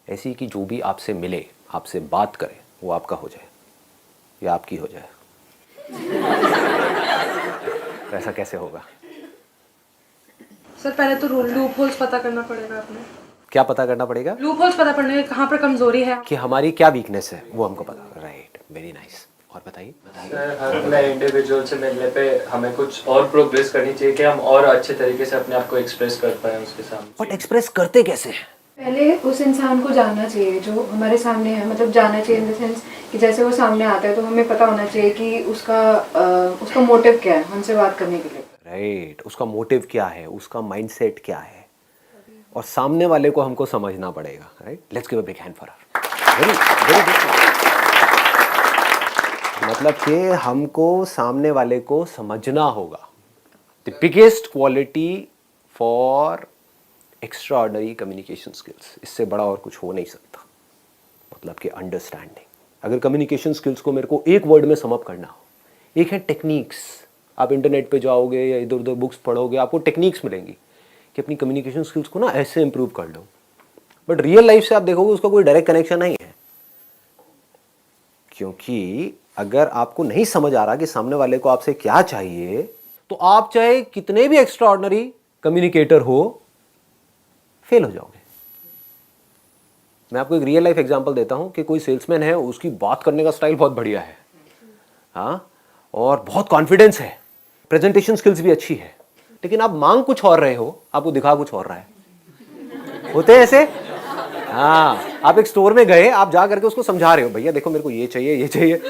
ऐसी कि जो भी आपसे मिले, आपसे बात करे, वो आपका हो जाए या आपकी हो जाए। तो ऐसा कैसे होगा? सर पहले तो लूप होल्स पता करना पड़ेगा आपने। क्या पता करना पड़ेगा? लूप होल्स पता करने कहाँ पर कमजोरी है कि हमारी क्या वीकनेस है वो हमको पता। Right, very nice. और बताइए। सर हर नए इंडिविजुअल से मिलने पे हमें कुछ और प्रोग्रेस करनी चाहिए कि हम और अच्छे तरीके से अपने आप को एक्सप्रेस कर पाए उसके सामने। बट एक्सप्रेस करते कैसे हैं? पहले उस इंसान को जानना चाहिए जो हमारे सामने है, मतलब जानना चाहिए इन द सेंस कि जैसे वो सामने आता है तो हमें पता होना चाहिए कि उसका मोटिव क्या है हमसे बात करने के लिए। राइट, उसका मोटिव क्या है, उसका माइंडसेट क्या है, और सामने वाले को हमको समझना पड़ेगा। Right, let's give a big hand for her. Very very good. मतलब कि हमको सामने वाले को समझना होगा। The biggest quality for extraordinary communication skills, इससे बड़ा और कुछ हो नहीं सकता। मतलब कि अंडरस्टैंडिंग। अगर कम्युनिकेशन स्किल्स को मेरे को एक वर्ड में समअप करना हो, एक है टेक्निक्स। आप इंटरनेट पे जाओगे या इधर उधर बुक्स पढ़ोगे, आपको टेक्निक्स मिलेंगी कि अपनी कम्युनिकेशन स्किल्स को ना ऐसे इंप्रूव कर लो। बट रियल लाइफ से आप देखोगे उसका कोई डायरेक्ट कनेक्शन नहीं है, क्योंकि अगर आपको नहीं समझ आ रहा कि सामने वाले को आपसे क्या चाहिए, तो आप चाहे कितने भी एक्स्ट्राऑर्डिनरी कम्युनिकेटर हो, फेल हो जाओगे। मैं आपको एक रियल लाइफ एग्जांपल देता हूं कि कोई सेल्समैन है, उसकी बात करने का स्टाइल बहुत बढ़िया है, हाँ, और बहुत कॉन्फिडेंस है, प्रेजेंटेशन स्किल्स भी अच्छी है, लेकिन आप मांग कुछ और रहे हो, आपको दिखा कुछ और रहा है। होते हैं ऐसे? हाँ, आप एक स्टोर में गए, आप जा करके उसको समझा रहे हो, भैया देखो मेरे को ये चाहिए ये चाहिए।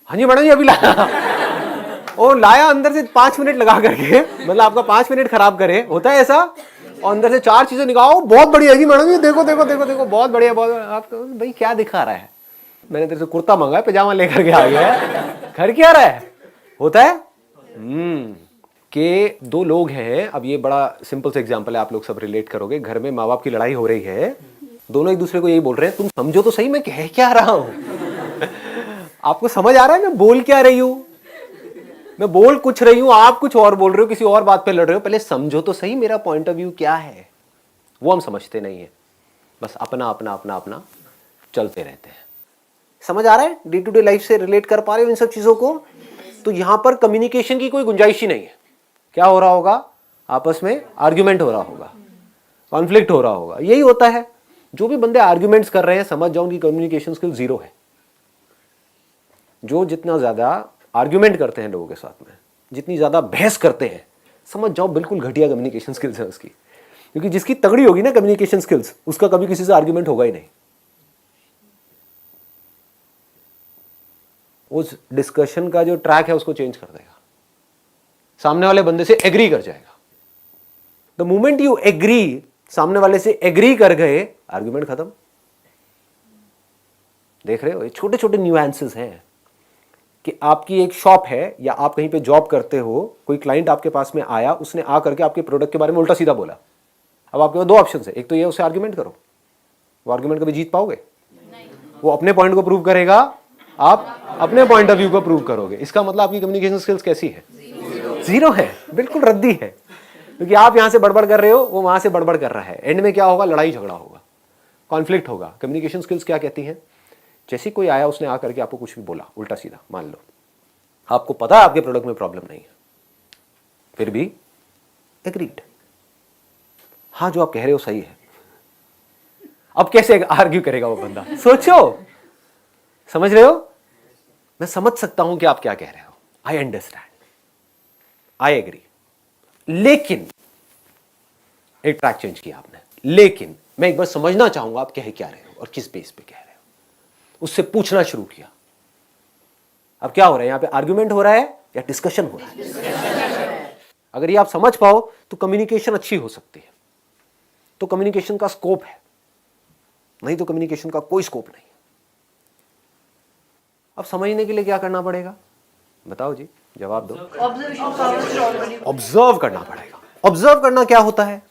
हाँ जी मैडम जी अभी लाया। और लाया अंदर से 5 मिनट लगा करके, मतलब आपका 5 मिनट खराब करे। होता है ऐसा? और अंदर से 4 चीजें निकालो, बहुत बढ़िया जी मैडम जी, देखो देखो देखो देखो बहुत बढ़िया बहुत। आपको भाई क्या दिखा रहा है? मैंने तेरे से कुर्ता मंगा है, पजामा लेकर के आ गया है, घर क्या रहा है? होता है कि 2 लोग हैं। अब ये बड़ा सिंपल सा एग्जांपल है, आप लोग सब रिलेट करोगे। घर में माँ बाप की लड़ाई हो रही है, दोनों एक दूसरे को यही बोल रहे हैं, तुम समझो तो सही मैं कह क्या रहा हूं। आपको समझ आ रहा है मैं बोल क्या रही हूं? मैं बोल कुछ रही हूं, आप कुछ और बोल रहे हो, किसी और बात पे लड़ रहे हो। पहले समझो तो सही मेरा पॉइंट ऑफ व्यू क्या है। वो हम समझते नहीं है, बस अपना अपना अपना अपना चलते रहते हैं। समझ आ रहा है? डे टू डे लाइफ से रिलेट कर पा रहे हो इन सब चीजों को? तो यहां पर कम्युनिकेशन की कोई गुंजाइश ही नहीं है। क्या हो रहा होगा? आपस में आर्ग्यूमेंट हो रहा होगा, कॉन्फ्लिक्ट हो रहा होगा। यही होता है। जो भी बंदे आर्ग्यूमेंट्स कर रहे हैं, समझ जाओ उनकी कम्युनिकेशन स्किल जीरो है। जो जितना ज्यादा आर्ग्यूमेंट करते हैं लोगों के साथ में, जितनी ज्यादा बहस करते हैं, समझ जाओ बिल्कुल घटिया कम्युनिकेशन स्किल्स है उसकी। क्योंकि जिसकी तगड़ी होगी ना कम्युनिकेशन स्किल्स, उसका कभी किसी से आर्ग्यूमेंट होगा ही नहीं। उस डिस्कशन का जो ट्रैक है उसको चेंज कर देगा, सामने वाले बंदे से एग्री कर जाएगा। द मोमेंट यू एग्री, सामने वाले से एग्री कर गए, आर्ग्यूमेंट खत्म। देख रहे हो, ये छोटे छोटे न्यूएंसेस हैं कि आपकी एक शॉप है या आप कहीं पे जॉब करते हो, कोई क्लाइंट आपके पास में आया, उसने आ करके आपके प्रोडक्ट के बारे में उल्टा सीधा बोला। अब आपके पास 2 ऑप्शन है, एक तो ये उससे आर्ग्यूमेंट करो, वो आर्ग्यूमेंट कभी जीत पाओगे? वो अपने पॉइंट को प्रूव करेगा, आप अपने पॉइंट ऑफ व्यू को प्रूव करोगे। इसका मतलब आपकी कम्युनिकेशन स्किल्स कैसी है? जीरो है, बिल्कुल रद्दी है। क्योंकि आप यहां से बड़बड़ कर रहे हो, वो वहां से बड़बड़ कर रहा है। एंड में क्या होगा? लड़ाई झगड़ा होगा, कॉन्फ्लिक्ट होगा। कम्युनिकेशन स्किल्स क्या कहती हैं? जैसे कोई आया, उसने आकर के आपको कुछ भी बोला उल्टा सीधा, मान लो आपको पता है आपके प्रोडक्ट में प्रॉब्लम नहीं है, फिर भी एग्रीड, हाँ जो आप कह रहे हो सही है। अब कैसे आर्ग्यू करेगा वो बंदा? सोचो, समझ रहे हो? मैं समझ सकता हूं कि आप क्या कह रहे हो, आई अंडरस्टैंड, आई एग्री, लेकिन एक ट्रैक चेंज किया आपने। लेकिन मैं एक बार समझना चाहूंगा आप कह क्या रहे हो और किस बेस पे कह रहे हो। उससे पूछना शुरू किया। अब क्या हो रहा है यहां पे? आर्ग्यूमेंट हो रहा है या डिस्कशन हो रहा है? अगर ये आप समझ पाओ तो कम्युनिकेशन अच्छी हो सकती है। तो कम्युनिकेशन का स्कोप है, नहीं तो कम्युनिकेशन का कोई स्कोप नहीं। अब समझने के लिए क्या करना पड़ेगा? बताओ जी, जवाब दो। ऑब्जर्व करना पड़ेगा। ऑब्जर्व करना क्या होता है?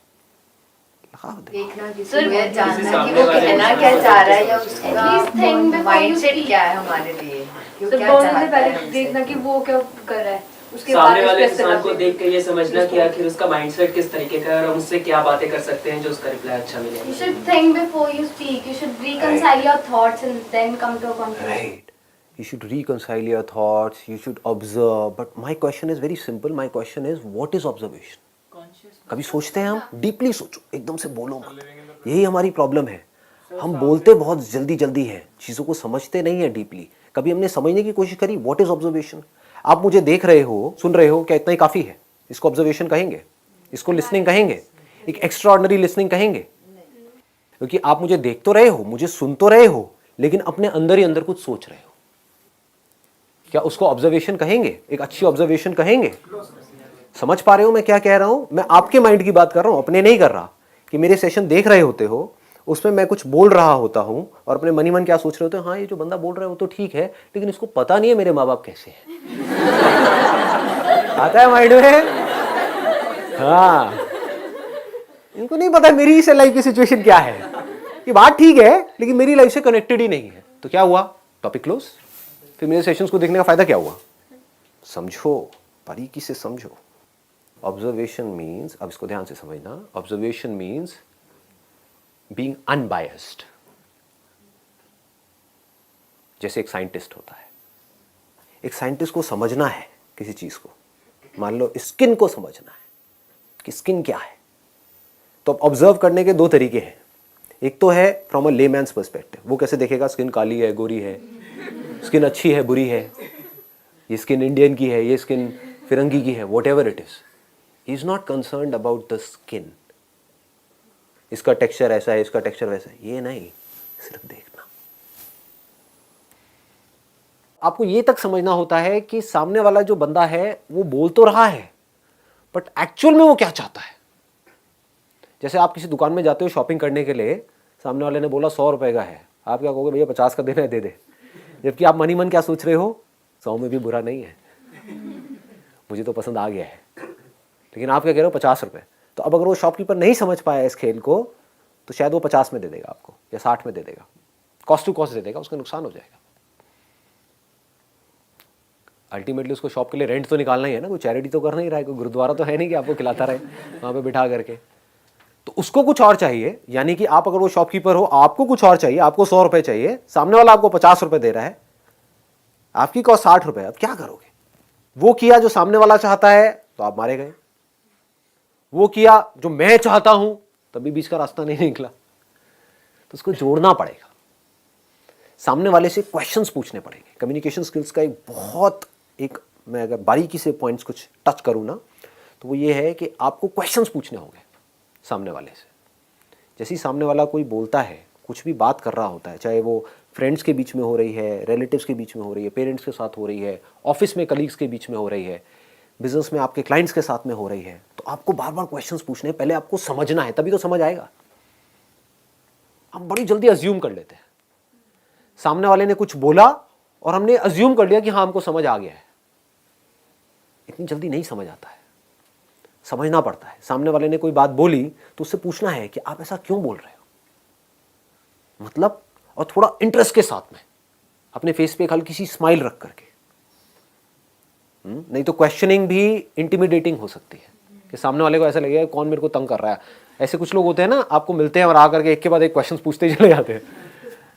देखना किसी को, जानना कि वो कहना क्या चाह रहा है या उसका माइंडसेट क्या है हमारे लिए, सर बोलने से पहले देखना कि वो क्या कर रहा है, उसके बाद सामने वाले express करना इंसान को चाहिए। देख के ये समझना कि आखिर उसका माइंडसेट किस तरीके का है और हम उससे क्या बातें कर सकते हैं जो उसका रिप्लाई अच्छा You मिले। should think before you speak. You should reconcile your thoughts and then come to a conclusion. Right. You should reconcile your thoughts, you should observe. But my question is very simple. My question is, what is observation? कभी सोचते हैं हम? Deeply सोचो, एकदम से बोलो मत। यही हमारी प्रॉब्लम है। हम बोलते बहुत जल्दी जल्दी हैं, चीज़ों को समझते नहीं है डीपली। कभी हमने समझने की कोशिश करी, व्हाट इज ऑब्जर्वेशन? आप मुझे देख रहे हो, सुन रहे हो, क्या इतना ही काफ़ी है? इसको ऑब्जर्वेशन कहेंगे? इसको लिसनिंग कहेंगे? एक एक्स्ट्राऑर्डिनरी लिसनिंग कहेंगे? क्योंकि आप मुझे देख तो रहे हो, मुझे सुन तो रहे हो, लेकिन अपने अंदर ही अंदर कुछ सोच रहे हो। क्या उसको ऑब्जर्वेशन कहेंगे? एक अच्छी ऑब्जर्वेशन कहेंगे? समझ पा रहे हो मैं क्या कह रहा हूं? मैं आपके माइंड की बात कर रहा हूं, अपने नहीं कर रहा। कि मेरे सेशन देख रहे होते हो, उसमें मैं कुछ बोल रहा होता हूं और अपने मन ही मन क्या सोच रहे होते हो, हाँ ये जो बंदा बोल रहा है वो तो ठीक है, लेकिन इसको पता नहीं है मेरे माँ बाप कैसे हैं। आता है माइंड में? हाँ, इनको नहीं पता मेरी इस लाइफ की सिचुएशन क्या है। ये बात ठीक है, लेकिन मेरी लाइफ से कनेक्टेड ही नहीं है। तो क्या हुआ? Topic close. फिर मेरे सेशंस को देखने का फायदा क्या हुआ? समझो, बारीकी से समझो। ऑब्जर्वेशन मीन्स, अब इसको ध्यान से समझना, ऑब्जर्वेशन मीन्स बीइंग अनबायस्ड। जैसे एक साइंटिस्ट होता है, एक साइंटिस्ट को समझना है किसी चीज को, मान लो स्किन को समझना है कि स्किन क्या है, तो अब ऑब्जर्व करने के दो तरीके हैं। एक तो है फ्रॉम अ लेमैन्स पर्सपेक्टिव, वो कैसे देखेगा स्किन काली है, गोरी है, स्किन अच्छी है, बुरी है, ये स्किन इंडियन की है, ये स्किन फिरंगी की है, what ever it is, he is not concerned about the skin. इसका टेक्सचर ऐसा है, इसका टेक्सचर वैसा है, ये नहीं, सिर्फ देखना। आपको ये तक समझना होता है कि सामने वाला जो बंदा है वो बोल तो रहा है, बट एक्चुअल में वो क्या चाहता है। जैसे आप किसी दुकान में जाते हो शॉपिंग करने के लिए, सामने वाले ने बोला 100 रुपए का है, आप क्या कहोगे? भैया 50 का देना है, दे दे। जबकि आप मन ही मन क्या सोच रहे हो? 100 में भी बुरा नहीं है, मुझे तो पसंद आ गया है, लेकिन आप क्या कह रहे हो? 50 रुपए। तो अब अगर वो शॉपकीपर नहीं समझ पाया इस खेल को, तो शायद वो 50 में दे देगा आपको, या 60 में दे देगा, कॉस्ट टू कॉस्ट दे देगा, उसका नुकसान हो जाएगा। अल्टीमेटली उसको शॉप के लिए रेंट तो निकालना ही है ना, कोई चैरिटी तो करना ही रहा है, कोई गुरुद्वारा तो है नहीं कि आपको खिलाता रहे वहाँ पे बिठा करके। तो उसको कुछ और चाहिए, यानी कि आप अगर वो शॉपकीपर हो, आपको कुछ और चाहिए, आपको 100 रुपए चाहिए, सामने वाला आपको 50 रुपए दे रहा है, आपकी कॉस्ट 60 रुपए। अब क्या करोगे? वो किया जो सामने वाला चाहता है तो आप मारे गए, वो किया जो मैं चाहता हूं तभी बीच का रास्ता नहीं निकला। तो उसको जोड़ना पड़ेगा, सामने वाले से क्वेश्चंस पूछने पड़ेंगे। कम्युनिकेशन स्किल्स का एक मैं अगर बारीकी से पॉइंट्स कुछ टच करूं ना, तो वो ये है कि आपको क्वेश्चंस पूछने होंगे सामने वाले से। जैसे ही सामने वाला कोई बोलता है, कुछ भी बात कर रहा होता है, चाहे वो फ्रेंड्स के बीच में हो रही है, रिलेटिव्स के बीच में हो रही है, पेरेंट्स के साथ हो रही है, ऑफिस में कलीग्स के बीच में हो रही है, बिजनेस में आपके क्लाइंट्स के साथ में हो रही है, तो आपको बार बार क्वेश्चंस पूछने हैं। पहले आपको समझना है, तभी तो समझ आएगा। हम बड़ी जल्दी अज्यूम कर लेते हैं, सामने वाले ने कुछ बोला और हमने अज्यूम कर लिया कि हाँ हमको समझ आ गया है। इतनी जल्दी नहीं समझ आता है, समझना पड़ता है। सामने वाले ने कोई बात बोली तो उससे पूछना है कि आप ऐसा क्यों बोल रहे हो, मतलब, और थोड़ा इंटरेस्ट के साथ में, अपने फेस पे एक हल्की सी स्माइल रख करके। नहीं तो क्वेश्चनिंग भी इंटिमिडेटिंग हो सकती है कि सामने वाले को ऐसा लगेगा कौन मेरे को तंग कर रहा है। ऐसे कुछ लोग होते हैं ना, आपको मिलते हैं और आकर के एक के बाद एक क्वेश्चन पूछते चले जाते हैं,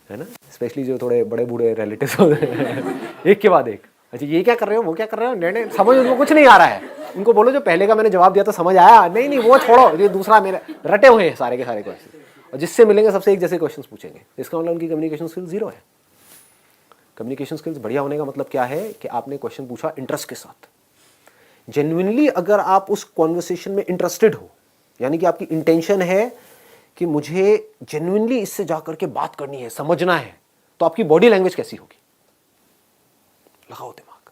है ना, स्पेशली जो थोड़े बड़े बूढ़े रिलेटिव्स होते हैं, एक के बाद एक। अच्छा ये क्या कर रहे हो, वो क्या कर रहे हो, नहीं समझ उनको कुछ नहीं आ रहा है। उनको बोलो जो पहले का मैंने जवाब दिया था समझ आया, नहीं वो छोड़ो, ये दूसरा मेरे रटे हुए हैं सारे के सारे क्वेश्चन, और जिससे मिलेंगे सबसे एक जैसे क्वेश्चन पूछेंगे। इसका मतलब उनकी कम्युनिकेशन स्किल जीरो है। कम्युनिकेशन स्किल्स बढ़िया होने का मतलब क्या है कि आपने क्वेश्चन पूछा इंटरेस्ट के साथ, जेन्युइनली। अगर आप उस कॉन्वर्सेशन में इंटरेस्टेड हो, यानी कि आपकी इंटेंशन है कि मुझे जेन्युइनली इससे जाकर के बात करनी है, समझना है, तो आपकी बॉडी लैंग्वेज कैसी होगी? लगाओ दिमाग।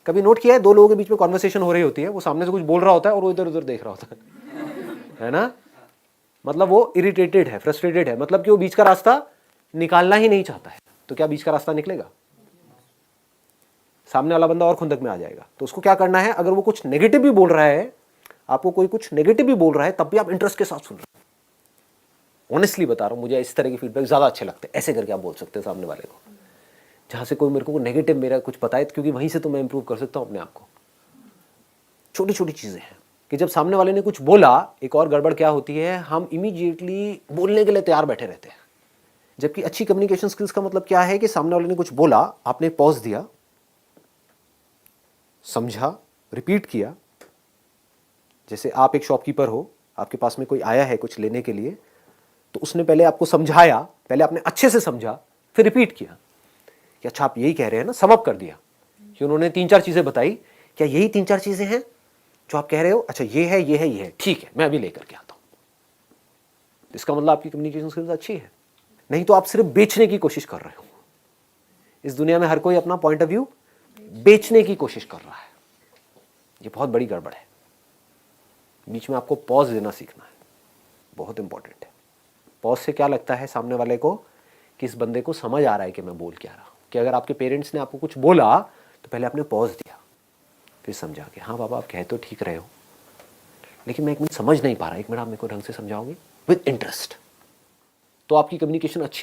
कभी नोट किया है, दो लोगों के बीच में कॉन्वर्सेशन हो रही होती है, वो सामने से कुछ बोल रहा होता है और वो इधर उधर देख रहा होता है ना, मतलब वो इरिटेटेड है, फ्रस्ट्रेटेड है, मतलब कि वो बीच का रास्ता निकालना ही नहीं चाहता है। तो क्या बीच का रास्ता निकलेगा? सामने वाला बंदा और खुंदक में आ जाएगा। तो उसको क्या करना है, अगर वो कुछ नेगेटिव भी बोल रहा है, आपको कोई कुछ नेगेटिव भी बोल रहा है, तब भी आप इंटरेस्ट के साथ सुन रहे हैं। ऑनेस्टली बता रहा हूं, मुझे इस तरह के फीडबैक ज्यादा अच्छे लगते हैं। ऐसे करके आप बोल सकते हैं सामने वाले को जहाँ से कोई मेरे को नेगेटिव मेरा कुछ बताए, क्योंकि वहीं से तो मैं इंप्रूव कर सकता हूँ अपने आप को। छोटी छोटी चीज़ें हैं कि जब सामने वाले ने कुछ बोला, एक और गड़बड़ क्या होती है, हम इमीडिएटली बोलने के लिए तैयार बैठे रहते हैं। जबकि अच्छी कम्युनिकेशन स्किल्स का मतलब क्या है कि सामने वाले ने कुछ बोला, आपने पॉज दिया, समझा, रिपीट किया। जैसे आप एक शॉपकीपर हो, आपके पास में कोई आया है कुछ लेने के लिए, तो उसने पहले आपको समझाया, पहले आपने अच्छे से समझा, फिर रिपीट किया कि अच्छा आप यही कह रहे हैं ना, सम अप कर दिया कि उन्होंने 3-4 चीज़ें बताई, क्या यही 3-4 चीज़ें हैं जो आप कह रहे हो? अच्छा ये है, ये है, ये है, ठीक है, मैं अभी लेकर के आता हूँ। इसका मतलब आपकी कम्युनिकेशन स्किल्स अच्छी है। नहीं तो आप सिर्फ बेचने की कोशिश कर रहे हो। इस दुनिया में हर कोई अपना पॉइंट ऑफ व्यू बेचने की कोशिश कर रहा है। ये बहुत बड़ी गड़बड़ है। बीच में आपको पॉज देना सीखना है, बहुत इंपॉर्टेंट है। पॉज से क्या लगता है सामने वाले को कि इस बंदे को समझ आ रहा है कि मैं बोल क्या रहा हूँ। कि अगर आपके पेरेंट्स ने आपको कुछ बोला तो पहले आपने पॉज दिया, फिर समझा कि हाँ बाबा आप कह तो ठीक रहे हो, लेकिन मैं एक मिनट समझ नहीं पा रहा, एक मिनट आप मेरे को ढंग से समझाओगे विद इंटरेस्ट, तो आपकी कम्युनिकेशन अच्छी